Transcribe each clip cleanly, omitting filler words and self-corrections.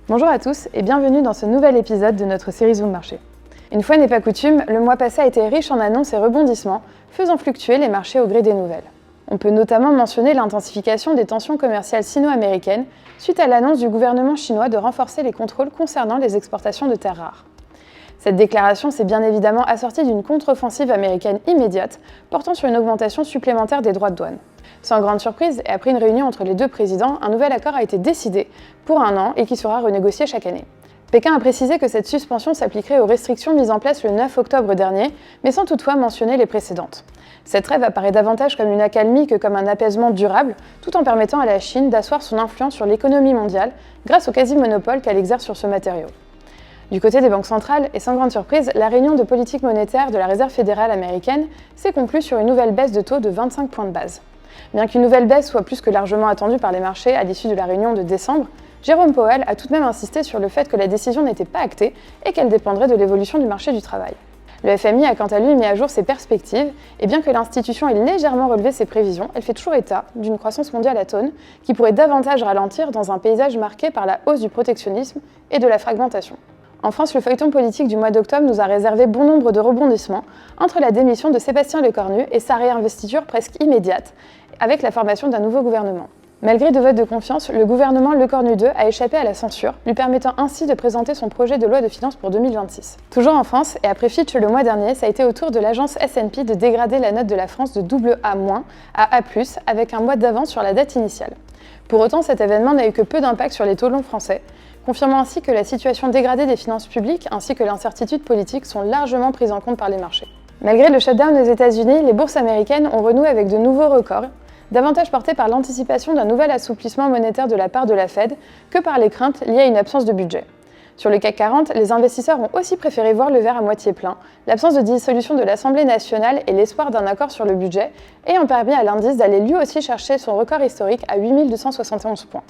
Bonjour à tous et bienvenue dans ce nouvel épisode de notre série Zoom Marché. Une fois n'est pas coutume, le mois passé a été riche en annonces et rebondissements, faisant fluctuer les marchés au gré des nouvelles. On peut notamment mentionner l'intensification des tensions commerciales sino-américaines suite à l'annonce du gouvernement chinois de renforcer les contrôles concernant les exportations de terres rares. Cette déclaration s'est bien évidemment assortie d'une contre-offensive américaine immédiate, portant sur une augmentation supplémentaire des droits de douane. Sans grande surprise, et après une réunion entre les deux présidents, un nouvel accord a été décidé pour 1 an et qui sera renégocié chaque année. Pékin a précisé que cette suspension s'appliquerait aux restrictions mises en place le 9 octobre dernier, mais sans toutefois mentionner les précédentes. Cette trêve apparaît davantage comme une accalmie que comme un apaisement durable, tout en permettant à la Chine d'asseoir son influence sur l'économie mondiale grâce au quasi-monopole qu'elle exerce sur ce matériau. Du côté des banques centrales, et sans grande surprise, la réunion de politique monétaire de la Réserve fédérale américaine s'est conclue sur une nouvelle baisse de taux de 25 points de base. Bien qu'une nouvelle baisse soit plus que largement attendue par les marchés à l'issue de la réunion de décembre, Jérôme Powell a tout de même insisté sur le fait que la décision n'était pas actée et qu'elle dépendrait de l'évolution du marché du travail. Le FMI a quant à lui mis à jour ses perspectives, et bien que l'institution ait légèrement relevé ses prévisions, elle fait toujours état d'une croissance mondiale atone qui pourrait davantage ralentir dans un paysage marqué par la hausse du protectionnisme et de la fragmentation. En France, le feuilleton politique du mois d'octobre nous a réservé bon nombre de rebondissements entre la démission de Sébastien Lecornu et sa réinvestiture presque immédiate avec la formation d'un nouveau gouvernement. Malgré 2 votes de confiance, le gouvernement Lecornu 2 a échappé à la censure, lui permettant ainsi de présenter son projet de loi de finances pour 2026. Toujours en France, et après Fitch le mois dernier, ça a été au tour de l'agence S&P de dégrader la note de la France de AA- à A+, avec un mois d'avance sur la date initiale. Pour autant, cet événement n'a eu que peu d'impact sur les taux longs français, confirmant ainsi que la situation dégradée des finances publiques ainsi que l'incertitude politique sont largement prises en compte par les marchés. Malgré le shutdown aux États-Unis, les bourses américaines ont renoué avec de nouveaux records, davantage portés par l'anticipation d'un nouvel assouplissement monétaire de la part de la Fed que par les craintes liées à une absence de budget. Sur le CAC 40, les investisseurs ont aussi préféré voir le verre à moitié plein, l'absence de dissolution de l'Assemblée nationale et l'espoir d'un accord sur le budget ayant permis à l'indice d'aller lui aussi chercher son record historique à 8271 points.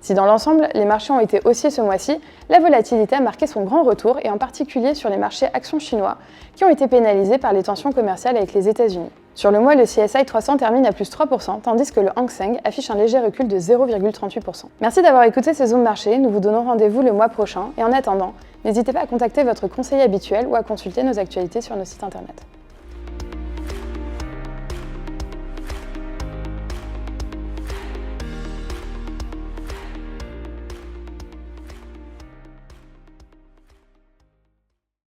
Si dans l'ensemble, les marchés ont été haussiers ce mois-ci, la volatilité a marqué son grand retour et en particulier sur les marchés actions chinois qui ont été pénalisés par les tensions commerciales avec les États-Unis. Sur le mois, le CSI 300 termine à plus 3%, tandis que le Hang Seng affiche un léger recul de 0,38%. Merci d'avoir écouté ce Zoom Marché, nous vous donnons rendez-vous le mois prochain et en attendant, n'hésitez pas à contacter votre conseiller habituel ou à consulter nos actualités sur nos sites internet.